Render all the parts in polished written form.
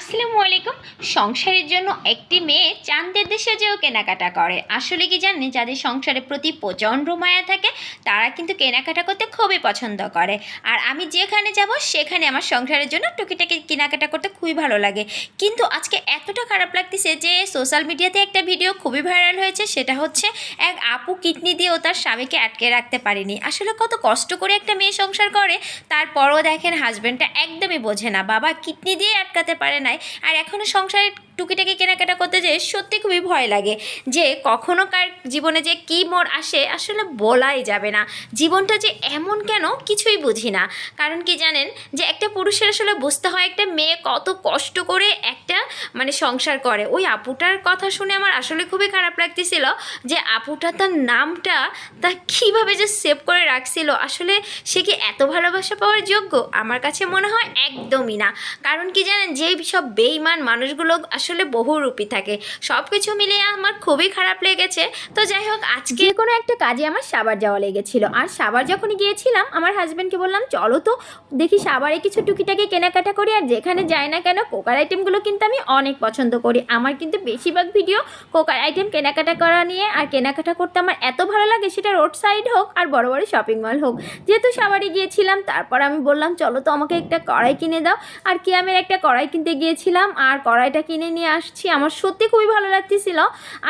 আসসালামু আলাইকুম। সংসারের জন্য একটি মেয়ে চাঁদের দেশে যেও কেনাকাটা করে। আসলে কি জানেন, যাদের সংসারের প্রতি প্রচণ্ড মায়া থাকে তারা কিন্তু কেনাকাটা করতে খুবই পছন্দ করে। আর আমি যেখানে যাব সেখানে আমার সংসারের জন্য টুকিটাকি কেনাকাটা করতে খুবই ভালো লাগে। কিন্তু আজকে এতটা খারাপ লাগতেছে যে সোশ্যাল মিডিয়াতে একটা ভিডিও খুবই ভাইরাল হয়েছে, সেটা হচ্ছে এক আপু কিডনি দিয়েও তার স্বামীকে আটকে রাখতে পারেনি। আসলে কত কষ্ট করে একটা মেয়ে সংসার করে, তারপরও দেখেন হাজব্যান্ডটা একদমই বোঝে না, বাবা কিডনি দিয়ে আটকাতে পারে নাই আর এখনও সংসারে টুকিটাকি কেনাকাটা করতে যেয়ে সত্যি খুবই ভয় লাগে যে কখনো কার জীবনে যে কী মোড় আসে আসলে বলাই যাবে না। জীবনটা যে এমন কেন কিছুই বুঝি না। কারণ কি জানেন, যে একটা পুরুষের আসলে বুঝতে হয় একটা মেয়ে কত কষ্ট করে একটা সংসার করে। ওই আপুটার কথা শুনে আমার আসলে খুবই খারাপ লাগতেছিল যে আপুটা তার নামটা তা কীভাবে যে সেভ করে রাখছিল। আসলে সে কি এত ভালোবাসা পাওয়ার যোগ্য? আমার কাছে মনে হয় একদমই না। কারণ কি জানেন, যেই সব বেঈমান মানুষগুলো আসলে বহুরূপী থাকে। সব কিছু মিলিয়ে আমার খুবই খারাপ লেগেছে। তো যাই হোক, আজকে কোনো একটা কাজে আমার সাভার যাওয়া লেগেছিল, আর সাভার যখনই গিয়েছিলাম আমার হাজব্যান্ডকে বললাম চলো তো দেখি সাভারে কিছু টুকিটাকি কেনাকাটা করি। আর যেখানে যাই না কেন কোকার আইটেমগুলো কিন্তু আমি অনেক পছন্দ করি। আমার কিন্তু বেশিরভাগ ভিডিও কোকার আইটেম কেনাকাটা করা নিয়ে, আর কেনাকাটা করতে আমার এত ভালো লাগে, সেটা রোড সাইড হোক আর বড় বড় শপিং মল হোক। যেহেতু সাভারে গিয়েছিলাম, তারপর আমি বললাম চলো তো আমাকে একটা কড়াই কিনে দাও। আর কিয়ামের একটা কড়াই কিনতে গিয়েছিলাম, আর কড়াইটা কিনে নিয়ে আসছি। আমার সত্যি খুবই ভালো লাগতেছিল।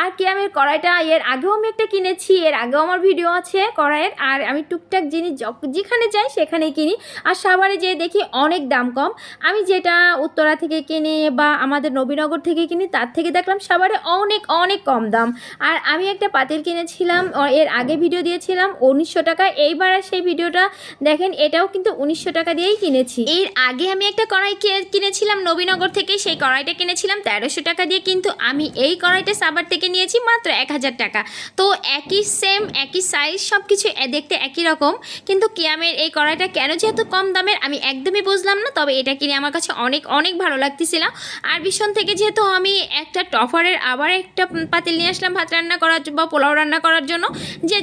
আর কিয়ামের কড়াইটা এর আগেও আমি একটা কিনেছি, এর আগেও আমার ভিডিও আছে কড়াইয়ের। আর আমি টুকটাক জিনিস যেখানে যাই সেখানেই কিনি। আর সাভারে যেয়ে দেখি অনেক দাম কম। আমি যেটা উত্তরা থেকে কিনি বা আমাদের নবীনগর থেকে কিনি, তার থেকে দেখলাম সাভারে অনেক অনেক কম দাম। আর আমি একটা পাতিল কিনেছিলাম, এর আগে ভিডিও দিয়েছিলাম 1900 টাকা। এইবার সেই ভিডিওটা দেখেন, এটাও কিন্তু 1900 টাকা দিয়েই কিনেছি। এর আগে আমি একটা কড়াই কিনেছিলাম নবীনগর থেকে, সেই কড়াইটা কিনেছিলাম 1300 টাকা দিয়ে, কিন্তু আমি এই কড়াইটা সাভার থেকে নিয়েছি মাত্র 1000 টাকা। তো একই সেম একই সাইজ সব কিছু দেখতে একই রকম, কিন্তু কিয়ামের এই কড়াইটা কেন যে এত কম দামের আমি একদমই বুঝলাম না। তবে এটা কিনে আমার কাছে অনেক অনেক ভালো লাগতেছিল। আর ভীষণ থেকে যেহেতু আমি একটা টফারের আবার একটা পাতিল নিয়ে আসলাম ভাত রান্না করার বা পোলাও রান্না করার জন্য,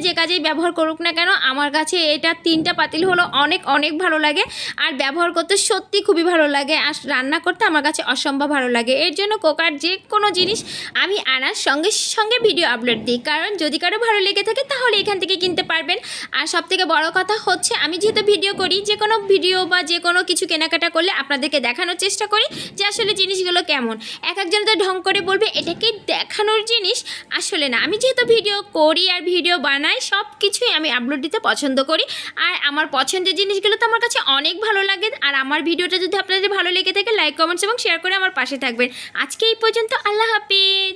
যে কাজেই ব্যবহার করুক না কেন আমার কাছে এটা 3টা পাতিল হলো অনেক অনেক ভালো লাগে। আর ব্যবহার করতে সত্যি খুবই ভালো লাগে, আর রান্না করতে আমার কাছে অসম্ভব ভালো লাগে। এর জন্য কোকার যে কোনো জিনিস আমি আনার সঙ্গে সঙ্গে ভিডিও আপলোড দিই, কারণ যদি কারো ভালো লেগে থাকে তাহলে এখান থেকে কিনতে পারবেন। আর সবথেকে বড় কথা হচ্ছে, আমি যেহেতু ভিডিও করি, যে কোনো ভিডিও বা যে কোনো কিছু কেনাকাটা করলে আপনাদেরকে দেখানোর চেষ্টা করি যে আসলে জিনিসগুলো কেমন। এক একজন তো ঢং করে বলবে এটা কি দেখানোর জিনিস, আসলে না। আমি যেহেতু ভিডিও করি আর ভিডিও বানাই, সব কিছুই আমি আপলোড দিতে পছন্দ করি। আর আমার পছন্দের জিনিসগুলো তো আমার কাছে অনেক ভালো লাগে। আর আমার ভিডিওটা যদি আপনাদের ভালো লেগে থাকে, লাইক কমেন্টস এবং শেয়ার করে আমার পাশে থাকবেন। আজকে এই পর্যন্ত, আল্লাহ হাফিজ।